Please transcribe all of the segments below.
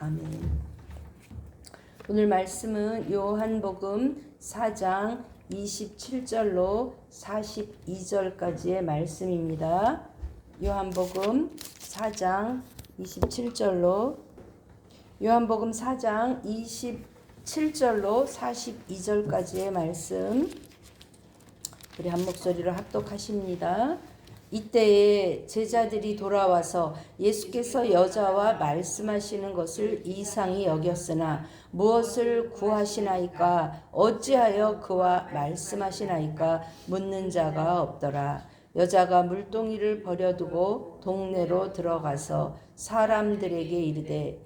아멘. 오늘 말씀은 요한복음 4장 27절로 42절까지의 말씀입니다. 요한복음 4장 27절로 요한복음 4장 27절로 42절까지의 말씀, 우리 한 목소리로 합독하십니다. 이때에 제자들이 돌아와서 예수께서 여자와 말씀하시는 것을 이상히 여겼으나 무엇을 구하시나이까 어찌하여 그와 말씀하시나이까 묻는 자가 없더라. 여자가 물동이를 버려두고 동네로 들어가서 사람들에게 이르되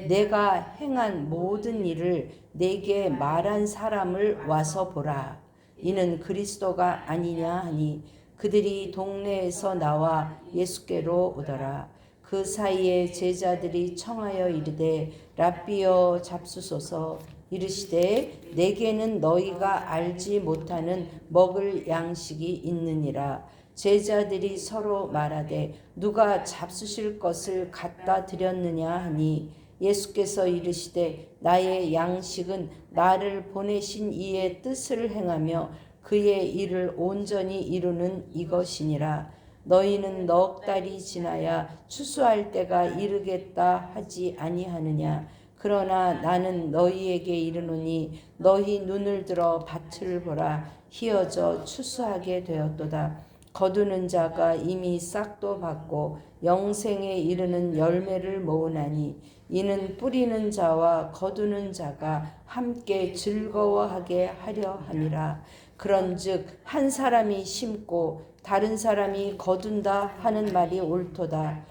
내가 행한 모든 일을 내게 말한 사람을 와서 보라. 이는 그리스도가 아니냐 하니 그들이 동네에서 나와 예수께로 오더라. 그 사이에 제자들이 청하여 이르되 랍비여 잡수소서. 이르시되 내게는 너희가 알지 못하는 먹을 양식이 있느니라. 제자들이 서로 말하되 누가 잡수실 것을 갖다 드렸느냐 하니 예수께서 이르시되 나의 양식은 나를 보내신 이의 뜻을 행하며 그의 일을 온전히 이루는 이것이니라. 너희는 넉 달이 지나야 추수할 때가 이르겠다 하지 아니하느냐. 그러나 나는 너희에게 이르노니 너희 눈을 들어 밭을 보라. 희어져 추수하게 되었도다. 거두는 자가 이미 싹도 받고 영생에 이르는 열매를 모으나니 이는 뿌리는 자와 거두는 자가 함께 즐거워하게 하려 함이라. 그런즉 한 사람이 심고 다른 사람이 거둔다 하는 말이 옳도다.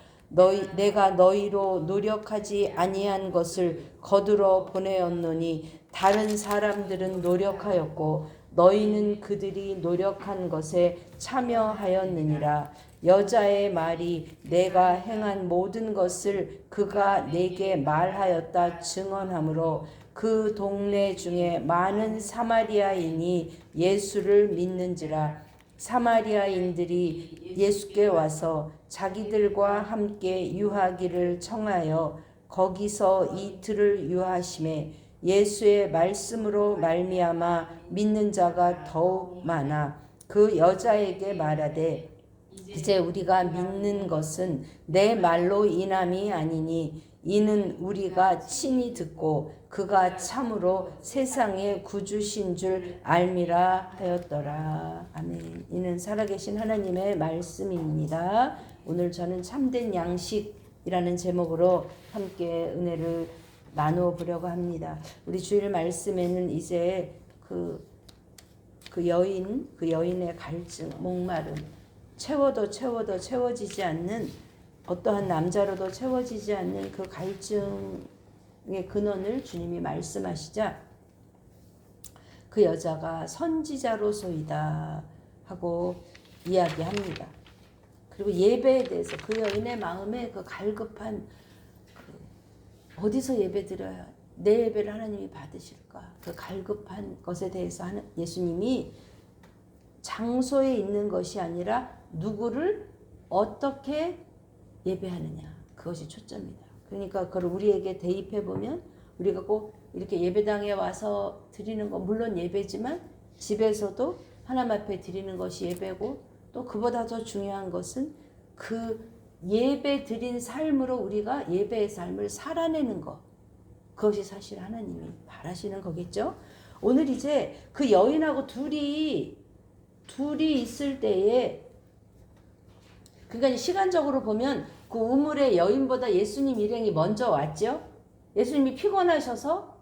내가 너희로 노력하지 아니한 것을 거두러 보내었노니 다른 사람들은 노력하였고 너희는 그들이 노력한 것에 참여하였느니라. 여자의 말이 내가 행한 모든 것을 그가 내게 말하였다 증언하므로 그 동네 중에 많은 사마리아인이 예수를 믿는지라. 사마리아인들이 예수께 와서 자기들과 함께 유하기를 청하여 거기서 이틀을 유하심에 예수의 말씀으로 말미암아 믿는 자가 더욱 많아 그 여자에게 말하되 이제 우리가 믿는 것은 내 말로 인함이 아니니 이는 우리가 친히 듣고 그가 참으로 세상의 구주신 줄 알미라 하였더라. 아멘. 이는 살아계신 하나님의 말씀입니다. 오늘 저는 참된 양식이라는 제목으로 함께 은혜를 나누어 보려고 합니다. 우리 주일 말씀에는 이제 그 여인의 갈증, 목마름, 채워도 채워지지 않는, 어떠한 남자로도 채워지지 않는 그 갈증의 근원을 주님이 말씀하시자 그 여자가 선지자로소이다 하고 이야기합니다. 그리고 예배에 대해서 그 여인의 마음에 그 갈급한 어디서 예배 드려야 내 예배를 하나님이 받으실까, 그 갈급한 것에 대해서 예수님이 장소에 있는 것이 아니라 누구를 어떻게 예배하느냐, 그것이 초점이다. 그러니까 그걸 우리에게 대입해 보면 우리가 꼭 이렇게 예배당에 와서 드리는 거 물론 예배지만 집에서도 하나님 앞에 드리는 것이 예배고, 또 그보다 더 중요한 것은 그 예배 드린 삶으로 우리가 예배의 삶을 살아내는 것, 그것이 사실 하나님이 바라시는 거겠죠. 오늘 이제 그 여인하고 둘이 있을 때에, 그러니까 시간적으로 보면 그 우물의 여인보다 예수님 일행이 먼저 왔죠. 예수님이 피곤하셔서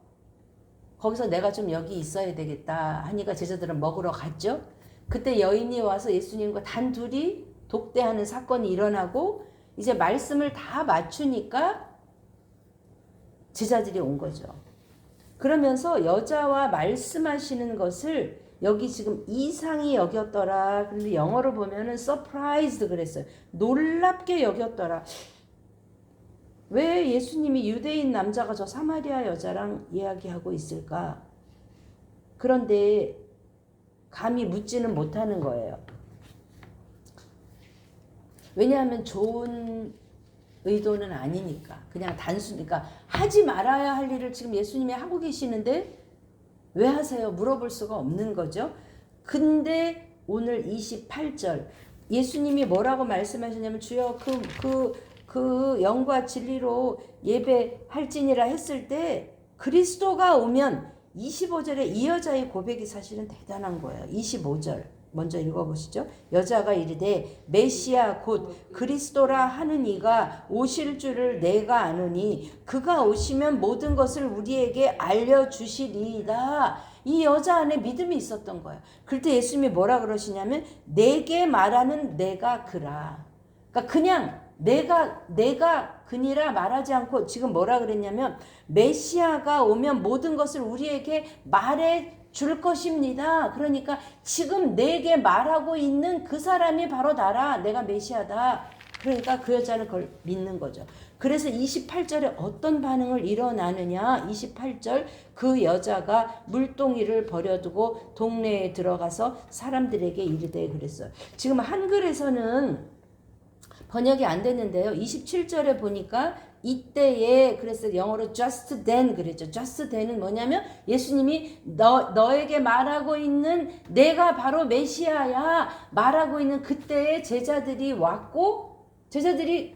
거기서 내가 좀 여기 있어야 되겠다 하니까 제자들은 먹으러 갔죠. 그때 여인이 와서 예수님과 단둘이 독대하는 사건이 일어나고 이제 말씀을 다 맞추니까 제자들이 온 거죠. 그러면서 여자와 말씀하시는 것을 여기 지금 이상히 여겼더라. 그런데 영어로 보면은 surprised 그랬어요. 놀랍게 여겼더라. 왜 예수님이 유대인 남자가 저 사마리아 여자랑 이야기하고 있을까? 그런데 감히 묻지는 못하는 거예요. 왜냐하면 좋은 의도는 아니니까. 그냥 단순히니까 하지 말아야 할 일을 지금 예수님이 하고 계시는데 왜 하세요? 물어볼 수가 없는 거죠. 근데 오늘 28절 예수님이 뭐라고 말씀하셨냐면 주여 그 영과 진리로 예배할지니라 했을 때 그리스도가 오면 25절에 이 여자의 고백이 사실은 대단한 거예요. 25절 먼저 읽어보시죠. 여자가 이르되 메시아 곧 그리스도라 하는 이가 오실 줄을 내가 아노니 그가 오시면 모든 것을 우리에게 알려주시리이다. 이 여자 안에 믿음이 있었던 거예요. 그때 예수님이 뭐라 그러시냐면 내게 말하는 내가 그라. 그러니까 그냥 내가 그니라 말하지 않고 지금 뭐라 그랬냐면 메시아가 오면 모든 것을 우리에게 말해 줄 것입니다. 그러니까 지금 내게 말하고 있는 그 사람이 바로 나라. 내가 메시아다. 그러니까 그 여자는 그걸 믿는 거죠. 그래서 28절에 어떤 반응을 일어나느냐. 28절 그 여자가 물동이를 버려두고 동네에 들어가서 사람들에게 이르되 그랬어요. 지금 한글에서는 번역이 안 됐는데요. 27절에 보니까 이때에 그래서 영어로 just then 그랬죠. just then은 뭐냐면 예수님이 너에게 말하고 있는 내가 바로 메시아야 말하고 있는 그때에 제자들이 왔고 제자들이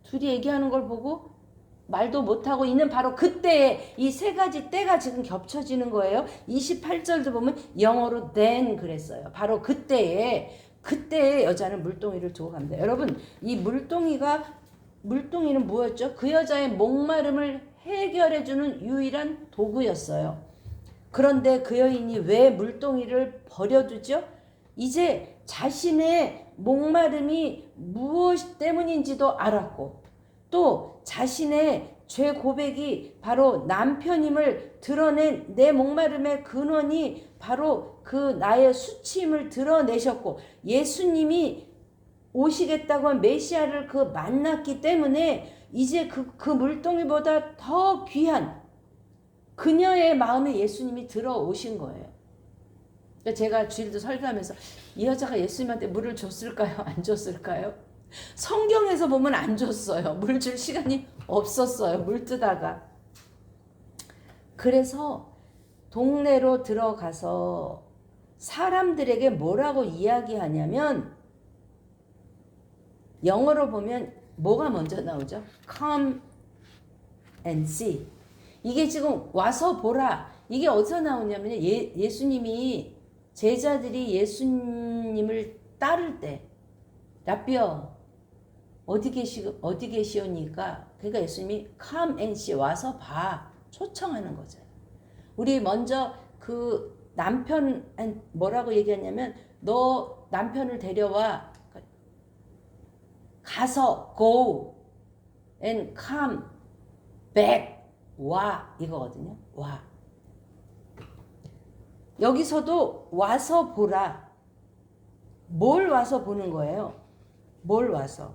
둘이 얘기하는 걸 보고 말도 못하고 있는 바로 그때에 이 세 가지 때가 지금 겹쳐지는 거예요. 28절도 보면 영어로 then 그랬어요. 바로 그때에 여자는 물동이를 두고 갑니다. 여러분 이 물동이는 뭐였죠? 그 여자의 목마름을 해결해주는 유일한 도구였어요. 그런데 그 여인이 왜 물동이를 버려두죠? 이제 자신의 목마름이 무엇 때문인지도 알았고 또 자신의 죄 고백이 바로 남편임을 드러낸 내 목마름의 근원이 바로 그 나의 수치임을 드러내셨고 예수님이 오시겠다고 한 메시아를 그 만났기 때문에 이제 그 물동이보다 더 귀한 그녀의 마음에 예수님이 들어오신 거예요. 그러니까 제가 주일도 설교하면서 이 여자가 예수님한테 물을 줬을까요? 안 줬을까요? 성경에서 보면 안 줬어요. 물 줄 시간이 없었어요. 물 뜨다가. 그래서 동네로 들어가서 사람들에게 뭐라고 이야기하냐면 영어로 보면 뭐가 먼저 나오죠? Come and see. 이게 지금 와서 보라. 이게 어디서 나오냐면 예수님이 제자들이 예수님을 따를 때 라비어 어디 계시오니까 그러니까 예수님이 come and see 와서 봐 초청하는 거죠. 우리 먼저 그 남편 뭐라고 얘기하냐면 너 남편을 데려와 가서 go and come back 와 이거거든요. 와 여기서도 와서 보라. 뭘 와서 보는 거예요? 뭘 와서?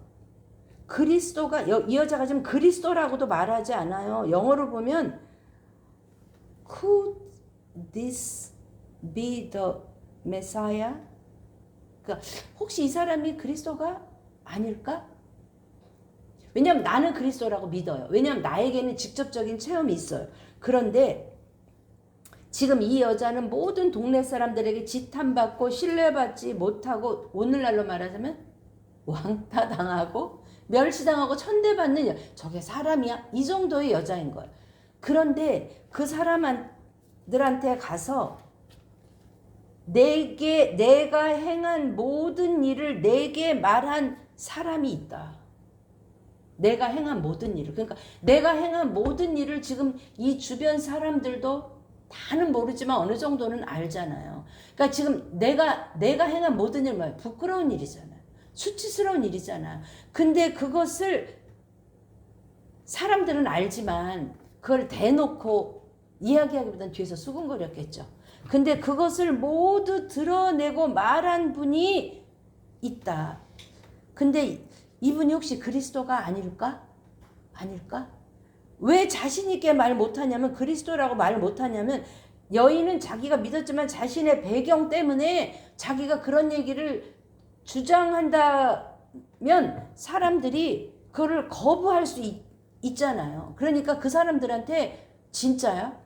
그리스도가 이 여자가 지금 그리스도라고도 말하지 않아요. 영어로 보면 Could this be the Messiah? 그러니까 혹시 이 사람이 그리스도가 아닐까? 왜냐하면 나는 그리스도라고 믿어요. 왜냐하면 나에게는 직접적인 체험이 있어요. 그런데 지금 이 여자는 모든 동네 사람들에게 지탄받고 신뢰받지 못하고 오늘날로 말하자면 왕따당하고 멸시당하고 천대받는 저게 사람이야? 이 정도의 여자인 거예요. 그런데 그 사람들한테 가서 내가 행한 모든 일을 내게 말한 사람이 있다. 내가 행한 모든 일을. 그러니까 내가 행한 모든 일을 지금 이 주변 사람들도 다는 모르지만 어느 정도는 알잖아요. 그러니까 지금 내가 행한 모든 일 뭐예요? 부끄러운 일이잖아요. 수치스러운 일이잖아요. 근데 그것을 사람들은 알지만 그걸 대놓고 이야기하기보다는 뒤에서 수근거렸겠죠. 근데 그것을 모두 드러내고 말한 분이 있다. 근데 이분이 혹시 그리스도가 아닐까? 왜 자신 있게 말 못하냐면 그리스도라고 말 못하냐면 여인은 자기가 믿었지만 자신의 배경 때문에 자기가 그런 얘기를 주장한다면 사람들이 그거를 거부할 수 있잖아요. 그러니까 그 사람들한테 진짜야?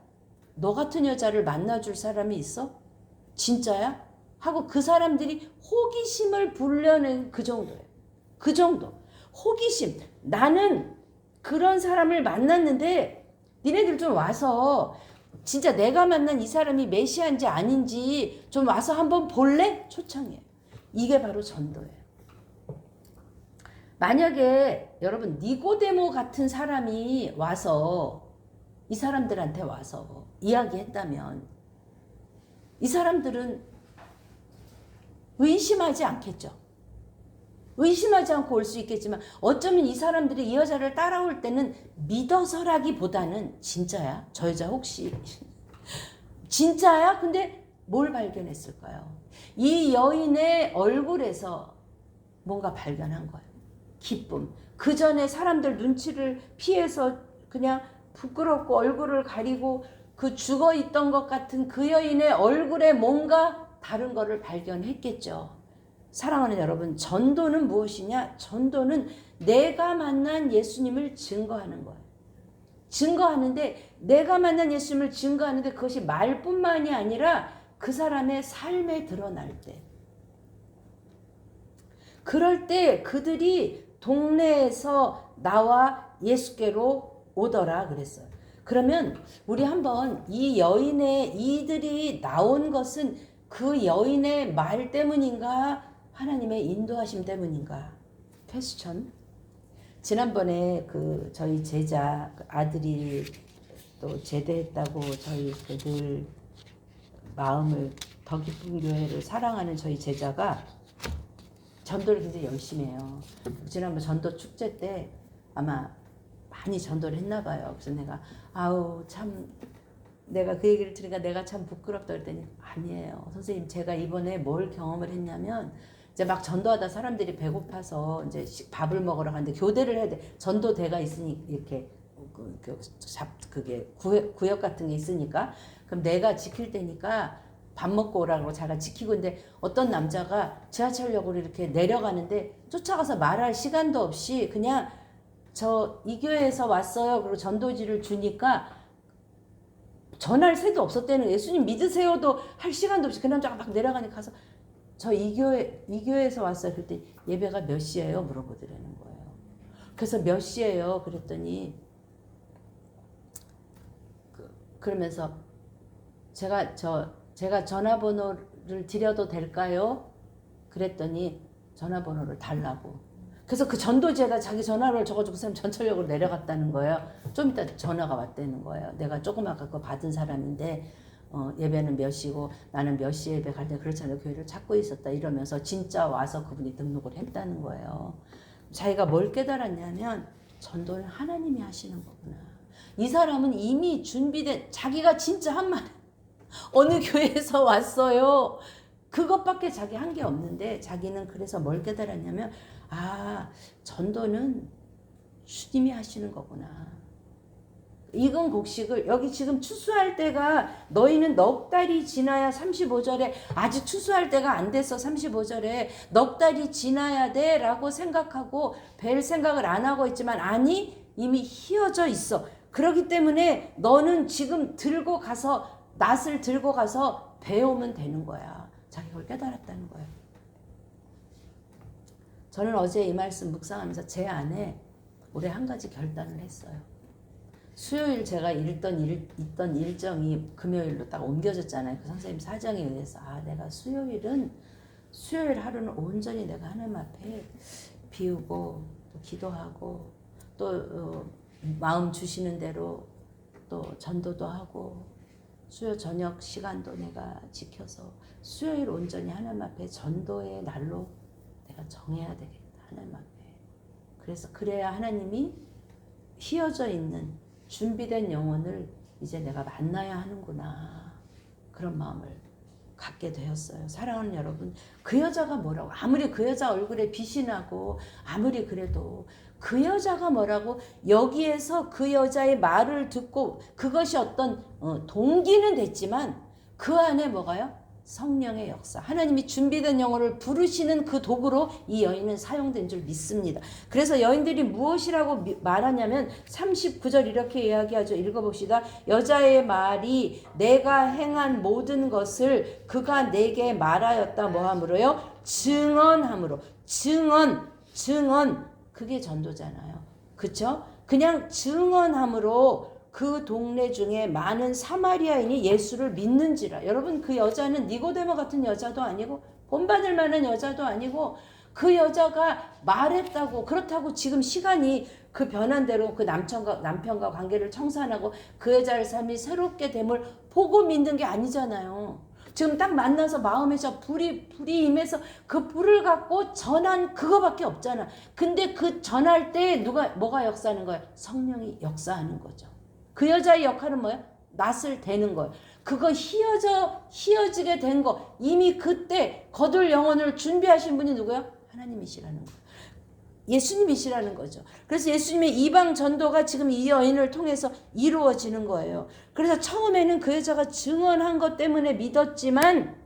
너 같은 여자를 만나줄 사람이 있어? 진짜야? 하고 그 사람들이 호기심을 불려낸 그 정도예요. 그 정도. 호기심. 나는 그런 사람을 만났는데 니네들 좀 와서 진짜 내가 만난 이 사람이 메시아인지 아닌지 좀 와서 한번 볼래? 초청해요. 이게 바로 전도예요. 만약에 여러분 니고데모 같은 사람이 와서 이 사람들한테 와서 이야기했다면 이 사람들은 의심하지 않겠죠. 의심하지 않고 올 수 있겠지만 어쩌면 이 사람들이 이 여자를 따라올 때는 믿어서라기보다는 진짜야? 저 여자 혹시 진짜야? 근데 뭘 발견했을까요? 이 여인의 얼굴에서 뭔가 발견한 거예요. 기쁨. 그 전에 사람들 눈치를 피해서 그냥 부끄럽고 얼굴을 가리고 그 죽어있던 것 같은 그 여인의 얼굴에 뭔가 다른 거를 발견했겠죠. 사랑하는 여러분, 전도는 무엇이냐? 전도는 내가 만난 예수님을 증거하는 거예요. 증거하는데 내가 만난 예수님을 증거하는데 그것이 말뿐만이 아니라 그 사람의 삶에 드러날 때, 그럴 때 그들이 동네에서 나와 예수께로 오더라 그랬어요. 그러면 우리 한번 이 여인의 이들이 나온 것은 그 여인의 말 때문인가 하나님의 인도하심 때문인가? 퀘스천. 지난번에 그 저희 제자 아들이 또 제대했다고 저희 그들 마음을 더 기쁜 교회를 사랑하는 저희 제자가 전도를 굉장히 열심히 해요. 지난번 전도 축제 때 아마 많이 전도를 했나 봐요. 그래서 내가 아우 참 내가 그 얘기를 들으니까 내가 참 부끄럽다 그랬더니 아니에요. 선생님 제가 이번에 뭘 경험을 했냐면 이제 막 전도하다 사람들이 배고파서 이제 밥을 먹으러 가는데 교대를 해야 돼. 전도대가 있으니 이렇게 그게 구역 같은 게 있으니까 그럼 내가 지킬 테니까 밥 먹고 오라고 자기가 지키고 있는데 어떤 남자가 지하철역으로 이렇게 내려가는데 쫓아가서 말할 시간도 없이 그냥 저 이 교회에서 왔어요. 그리고 전도지를 주니까 전할 새도 없었대는 예수님 믿으세요도 할 시간도 없이 그 남자가 막 내려가니까 가서 저 이 교회에서 왔어요. 그랬더니 예배가 몇 시예요? 물어보더라는 거예요. 그래서 몇 시예요? 그랬더니 그러면서 제가 전화번호를 드려도 될까요? 그랬더니 전화번호를 달라고. 그래서 그 전도지에다 자기 전화를 적어주고 그 사람 전철역으로 내려갔다는 거예요. 좀 이따 전화가 왔다는 거예요. 내가 조금 아까 그거 받은 사람인데 예배는 몇 시고 나는 몇 시에 예배 갈 때 그렇잖아요. 교회를 찾고 있었다 이러면서 진짜 와서 그분이 등록을 했다는 거예요. 자기가 뭘 깨달았냐면 전도는 하나님이 하시는 거구나. 이 사람은 이미 준비된 자기가 진짜 한 말 어느 교회에서 왔어요. 그것밖에 자기 한 게 없는데 자기는 그래서 뭘 깨달았냐면 아 전도는 주님이 하시는 거구나. 익은 곡식을 여기 지금 추수할 때가 너희는 넉 달이 지나야 35절에 아직 추수할 때가 안 됐어. 35절에 넉 달이 지나야 돼 라고 생각하고 뵐 생각을 안 하고 있지만 아니 이미 휘어져 있어. 그렇기 때문에 너는 지금 들고 가서 낫을 들고 가서 배우면 되는 거야. 자기가 그걸 깨달았다는 거예요. 저는 어제 이 말씀 묵상하면서 제 안에 올해 한 가지 결단을 했어요. 수요일 제가 있던 일정이 금요일로 딱 옮겨졌잖아요. 그 선생님 사정에 의해서 내가 수요일 하루는 온전히 내가 하나님 앞에 비우고 또 기도하고 또 마음 주시는 대로 또 전도도 하고 수요 저녁 시간도 내가 지켜서 수요일 온전히 하나님 앞에 전도의 날로 내가 정해야 되겠다. 하나님 앞에. 그래서 그래야 하나님이 휘어져 있는 준비된 영혼을 이제 내가 만나야 하는구나. 그런 마음을 갖게 되었어요. 사랑하는 여러분, 그 여자가 뭐라고 아무리 그 여자 얼굴에 빛이 나고 아무리 그래도 그 여자가 뭐라고 여기에서 그 여자의 말을 듣고 그것이 어떤 동기는 됐지만 그 안에 뭐가요? 성령의 역사. 하나님이 준비된 영혼을 부르시는 그 도구로 이 여인은 사용된 줄 믿습니다. 그래서 여인들이 무엇이라고 말하냐면 39절 이렇게 이야기하죠. 읽어봅시다. 여자의 말이 내가 행한 모든 것을 그가 내게 말하였다. 뭐함으로요? 증언함으로. 증언. 그게 전도잖아요. 그쵸? 그냥 증언함으로 그 동네 중에 많은 사마리아인이 예수를 믿는지라. 여러분, 그 여자는 니고데모 같은 여자도 아니고 본받을 만한 여자도 아니고 그 여자가 말했다고, 그렇다고 지금 시간이 그 변한 대로 그 남편과 관계를 청산하고 그 여자의 삶이 새롭게 됨을 보고 믿는 게 아니잖아요. 지금 딱 만나서 마음에 저 불이 임해서 그 불을 갖고 전한 그거밖에 없잖아. 근데 그 전할 때 뭐가 역사하는 거야? 성령이 역사하는 거죠. 그 여자의 역할은 뭐야? 낫을 대는 거예요. 그거 희어지게 된 거, 이미 그때 거둘 영혼을 준비하신 분이 누구야? 하나님이시라는 거예요. 예수님이시라는 거죠. 그래서 예수님의 이방 전도가 지금 이 여인을 통해서 이루어지는 거예요. 그래서 처음에는 그 여자가 증언한 것 때문에 믿었지만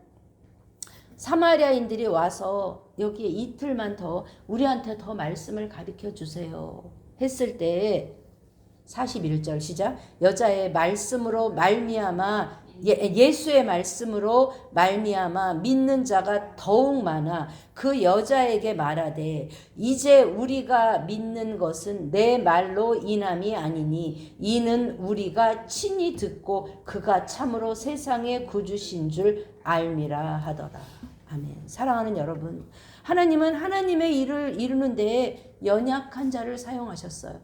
사마리아인들이 와서 여기에 이틀만 더 우리한테 더 말씀을 가르쳐 주세요 했을 때 41절 시작. 여자의 말씀으로 말미암아 예수의 말씀으로 말미암아 믿는 자가 더욱 많아 그 여자에게 말하되 이제 우리가 믿는 것은 내 말로 인함이 아니니 이는 우리가 친히 듣고 그가 참으로 세상의 구주신 줄 알미라 하더라. 아멘. 사랑하는 여러분, 하나님은 하나님의 일을 이루는 데에 연약한 자를 사용하셨어요.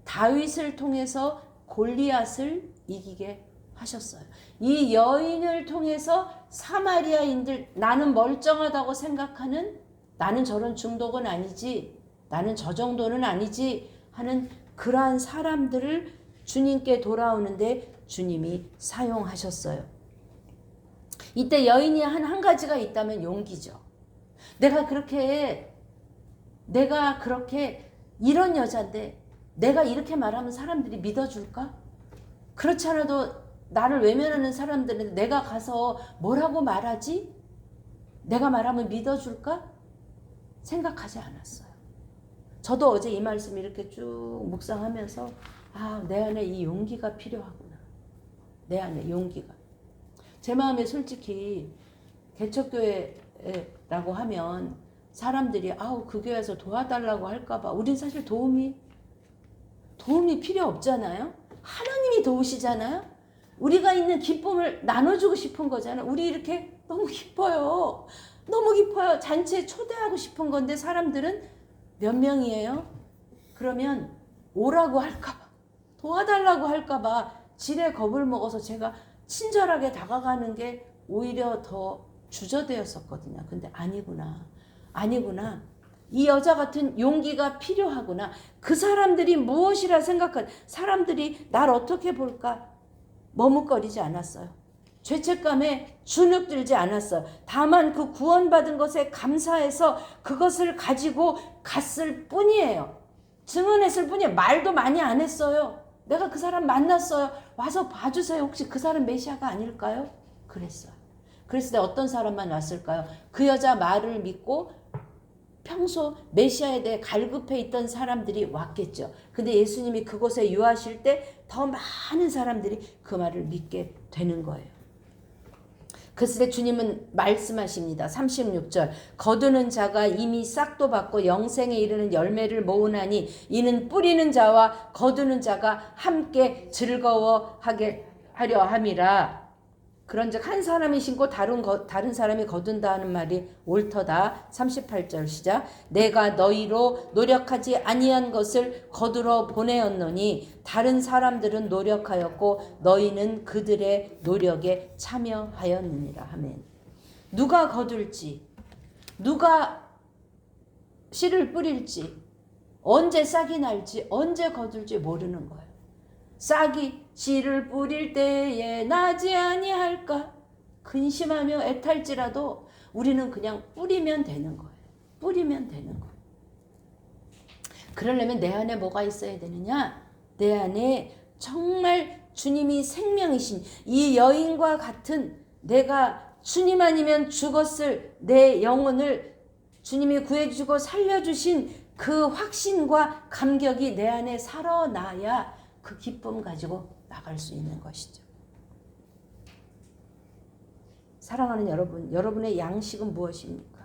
다윗을 통해서 골리앗을 이기게 하셨어요. 이 여인을 통해서 사마리아인들, 나는 멀쩡하다고 생각하는, 나는 저런 중독은 아니지, 나는 저 정도는 아니지 하는 그러한 사람들을 주님께 돌아오는데 주님이 사용하셨어요. 이때 여인이 한 가지가 있다면 용기죠. 내가 그렇게 이런 여잔데 내가 이렇게 말하면 사람들이 믿어줄까? 그렇지 않아도 나를 외면하는 사람들은 내가 가서 뭐라고 말하지? 내가 말하면 믿어줄까? 생각하지 않았어요. 저도 어제 이 말씀 이렇게 쭉 묵상하면서 내 안에 이 용기가 필요하구나. 내 안에 용기가. 제 마음에 솔직히 개척교회라고 하면 사람들이 그 교회에서 도와달라고 할까봐 우린 사실 도움이 필요 없잖아요. 하나님이 도우시잖아요. 우리가 있는 기쁨을 나눠주고 싶은 거잖아요. 우리 이렇게 너무 기뻐요. 잔치에 초대하고 싶은 건데 사람들은 몇 명이에요? 그러면 오라고 할까봐, 도와달라고 할까봐 지레 겁을 먹어서 제가 친절하게 다가가는 게 오히려 더 주저되었었거든요. 근데 아니구나. 이 여자 같은 용기가 필요하구나. 그 사람들이 무엇이라 생각한, 사람들이 날 어떻게 볼까 머뭇거리지 않았어요. 죄책감에 주눅들지 않았어요. 다만 그 구원받은 것에 감사해서 그것을 가지고 갔을 뿐이에요. 증언했을 뿐이에요. 말도 많이 안 했어요. 내가 그 사람 만났어요. 와서 봐주세요. 혹시 그 사람 메시아가 아닐까요? 그랬어요. 그랬을 때 어떤 사람만 왔을까요? 그 여자 말을 믿고 평소 메시아에 대해 갈급해 있던 사람들이 왔겠죠. 근데 예수님이 그곳에 유하실 때 더 많은 사람들이 그 말을 믿게 되는 거예요. 그랬을 때 주님은 말씀하십니다. 36절. 거두는 자가 이미 싹도 받고 영생에 이르는 열매를 모으나니 이는 뿌리는 자와 거두는 자가 함께 즐거워하게 하려 함이라. 그런즉 한 사람이 심고 다른 사람이 거둔다 하는 말이 옳더다. 38절 시작. 내가 너희로 노력하지 아니한 것을 거두러 보내었노니 다른 사람들은 노력하였고 너희는 그들의 노력에 참여하였느니라. 아멘. 누가 거둘지, 누가 씨를 뿌릴지, 언제 싹이 날지, 언제 거둘지 모르는 거예요. 싹이 씨를 뿌릴 때에 나지 아니할까? 근심하며 애탈지라도 우리는 그냥 뿌리면 되는 거예요. 뿌리면 되는 거예요. 그러려면 내 안에 뭐가 있어야 되느냐? 내 안에 정말 주님이 생명이신 이 여인과 같은 내가 주님 아니면 죽었을 내 영혼을 주님이 구해주고 살려주신 그 확신과 감격이 내 안에 살아나야 그 기쁨 가지고 나갈 수 있는 것이죠. 사랑하는 여러분, 여러분의 양식은 무엇입니까?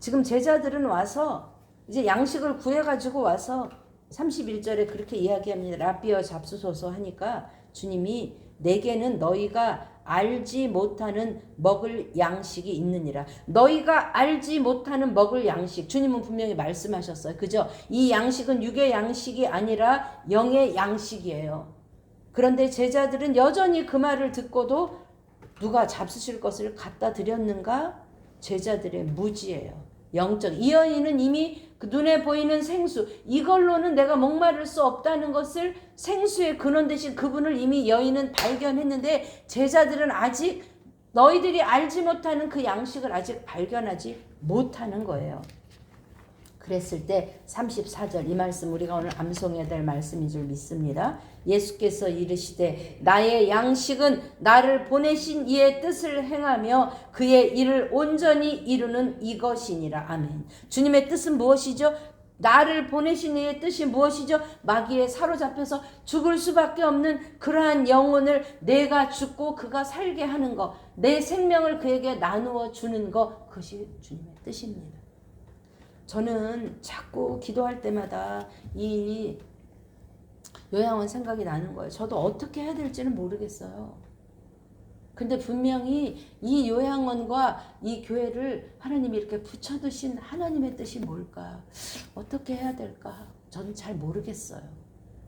지금 제자들은 와서 이제 양식을 구해가지고 와서 31절에 그렇게 이야기합니다. 라비어 잡수소서 하니까 주님이 내게는 너희가 알지 못하는 먹을 양식이 있느니라. 너희가 알지 못하는 먹을 양식. 주님은 분명히 말씀하셨어요. 그죠? 이 양식은 육의 양식이 아니라 영의 양식이에요. 그런데 제자들은 여전히 그 말을 듣고도 누가 잡수실 것을 갖다 드렸는가? 제자들의 무지예요. 영적. 이 여인은 이미 그 눈에 보이는 생수, 이걸로는 내가 목마를 수 없다는 것을 생수의 근원 되신 그분을 이미 여인은 발견했는데 제자들은 아직 너희들이 알지 못하는 그 양식을 아직 발견하지 못하는 거예요. 그랬을 때 34절 이 말씀 우리가 오늘 암송해야 될 말씀인 줄 믿습니다. 예수께서 이르시되 나의 양식은 나를 보내신 이의 뜻을 행하며 그의 일을 온전히 이루는 이것이니라. 아멘. 주님의 뜻은 무엇이죠? 나를 보내신 이의 뜻이 무엇이죠? 마귀에 사로잡혀서 죽을 수밖에 없는 그러한 영혼을 내가 죽고 그가 살게 하는 것, 내 생명을 그에게 나누어 주는 것, 그것이 주님의 뜻입니다. 저는 자꾸 기도할 때마다 이 요양원 생각이 나는 거예요. 저도 어떻게 해야 될지는 모르겠어요. 근데 분명히 이 요양원과 이 교회를 하나님이 이렇게 붙여두신 하나님의 뜻이 뭘까? 어떻게 해야 될까? 저는 잘 모르겠어요.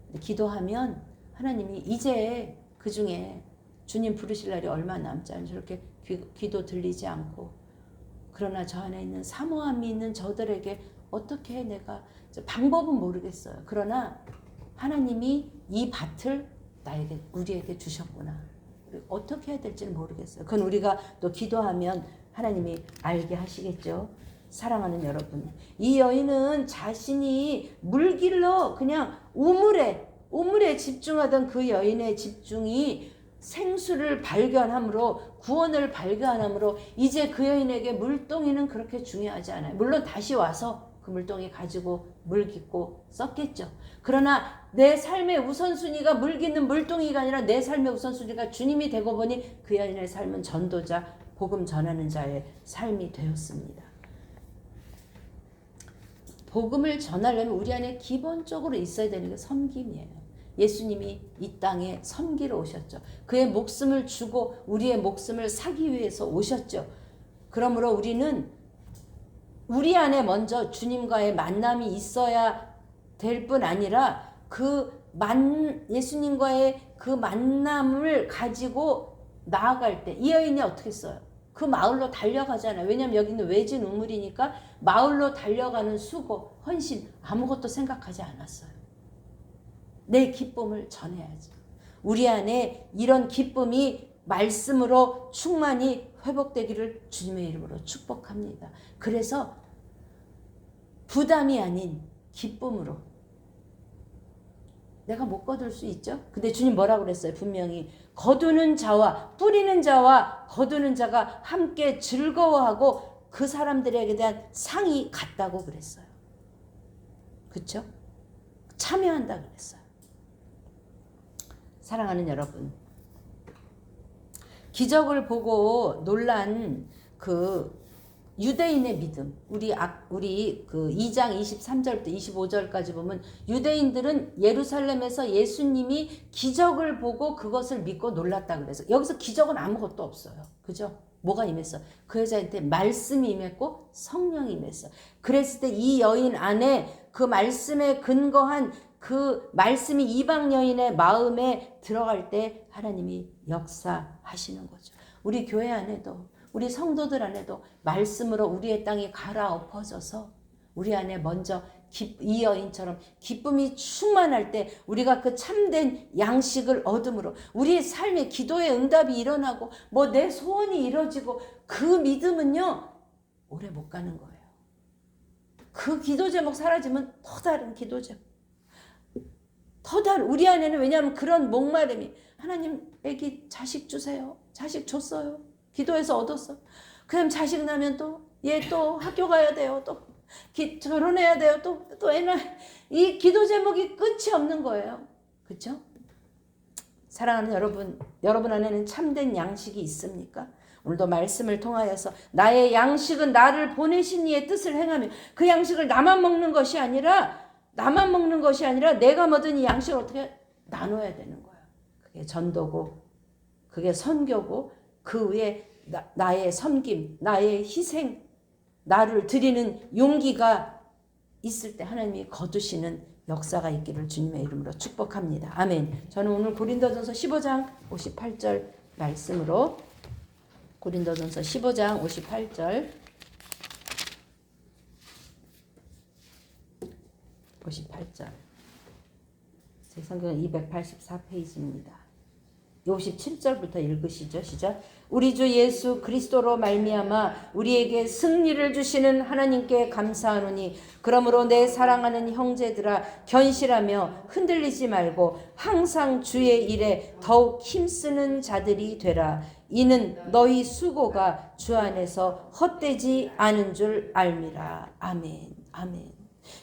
근데 기도하면 하나님이 이제 그 중에 주님 부르실 날이 얼마 남지 않은 저렇게 기도 들리지 않고 그러나 저 안에 있는 사모함이 있는 저들에게 어떻게 내가 방법은 모르겠어요. 그러나 하나님이 이 밭을 나에게 우리에게 주셨구나. 어떻게 해야 될지는 모르겠어요. 그건 우리가 또 기도하면 하나님이 알게 하시겠죠. 사랑하는 여러분, 이 여인은 자신이 물길로 그냥 우물에 집중하던 그 여인의 집중이 생수를 발견함으로 구원을 발견함으로 이제 그 여인에게 물동이는 그렇게 중요하지 않아요. 물론 다시 와서 그 물동이 가지고 물 깃고 썼겠죠. 그러나 내 삶의 우선순위가 물 깃는 물동이가 아니라 내 삶의 우선순위가 주님이 되고 보니 그 여인의 삶은 전도자, 복음 전하는 자의 삶이 되었습니다. 복음을 전하려면 우리 안에 기본적으로 있어야 되는 게 섬김이에요. 예수님이 이 땅에 섬기러 오셨죠. 그의 목숨을 주고 우리의 목숨을 사기 위해서 오셨죠. 그러므로 우리는 우리 안에 먼저 주님과의 만남이 있어야 될 뿐 아니라 예수님과의 그 만남을 가지고 나아갈 때 이 여인이 어떻게 했어요? 그 마을로 달려가잖아요. 왜냐하면 여기는 외진 우물이니까 마을로 달려가는 수고, 헌신 아무것도 생각하지 않았어요. 내 기쁨을 전해야지. 우리 안에 이런 기쁨이 말씀으로 충만히 회복되기를 주님의 이름으로 축복합니다. 그래서 부담이 아닌 기쁨으로 내가 못 거둘 수 있죠. 근데 주님 뭐라고 그랬어요? 분명히 거두는 자와 뿌리는 자와 거두는 자가 함께 즐거워하고 그 사람들에게 대한 상이 같다고 그랬어요. 그렇죠? 참여한다 그랬어요. 사랑하는 여러분, 기적을 보고 놀란 그 유대인의 믿음, 우리 그 2장 23절부터 25절까지 보면 유대인들은 예루살렘에서 예수님이 기적을 보고 그것을 믿고 놀랐다 그래서 여기서 기적은 아무것도 없어요. 그죠? 뭐가 임했어? 그 여자한테 말씀이 임했고 성령이 임했어. 그랬을 때 이 여인 안에 그 말씀에 근거한 그 말씀이 이방 여인의 마음에 들어갈 때 하나님이 역사하시는 거죠. 우리 교회 안에도 우리 성도들 안에도 말씀으로 우리의 땅이 갈아엎어져서 우리 안에 먼저 이 여인처럼 기쁨이 충만할 때 우리가 그 참된 양식을 얻음으로 우리의 삶에 기도의 응답이 일어나고 뭐 내 소원이 이루어지고 그 믿음은요 오래 못 가는 거예요. 그 기도 제목 사라지면 또 다른 기도 제목 더 다른 우리 안에는 왜냐하면 그런 목마름이 하나님 애기 자식 주세요. 자식 줬어요. 기도해서 얻었어. 그럼 자식 나면 또 얘 또 학교 가야 돼요. 또 결혼해야 돼요. 또 애는 이 기도 제목이 끝이 없는 거예요. 그렇죠? 사랑하는 여러분 안에는 참된 양식이 있습니까? 오늘도 말씀을 통하여서 나의 양식은 나를 보내신 이의 뜻을 행하며 그 양식을 나만 먹는 것이 아니라 내가 먹은 이 양식을 어떻게 나눠야 되는 거야. 그게 전도고 그게 선교고 그 위에 나의 섬김, 나의 희생, 나를 드리는 용기가 있을 때 하나님이 거두시는 역사가 있기를 주님의 이름으로 축복합니다. 아멘. 저는 오늘 고린도전서 15장 58절 말씀으로 고린도전서 15장 58절 58절 제 성경은 284페이지입니다. 57절부터 읽으시죠. 시작. 우리 주 예수 그리스도로 말미암아 우리에게 승리를 주시는 하나님께 감사하노니 그러므로 내 사랑하는 형제들아 견실하며 흔들리지 말고 항상 주의 일에 더욱 힘쓰는 자들이 되라. 이는 너희 수고가 주 안에서 헛되지 않은 줄 알미라. 아멘. 아멘.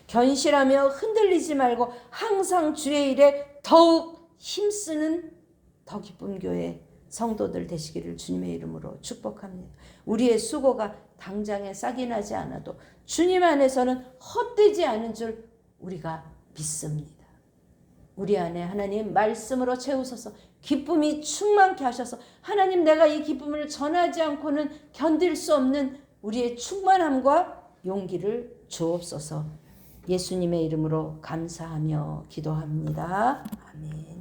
견실하며 흔들리지 말고 항상 주의 일에 더욱 힘쓰는 더 기쁜 교회 성도들 되시기를 주님의 이름으로 축복합니다. 우리의 수고가 당장에 싹이 나지 않아도 주님 안에서는 헛되지 않은 줄 우리가 믿습니다. 우리 안에 하나님 말씀으로 채우셔서 기쁨이 충만케 하셔서 하나님 내가 이 기쁨을 전하지 않고는 견딜 수 없는 우리의 충만함과 용기를 주옵소서. 예수님의 이름으로 감사하며 기도합니다. 아멘.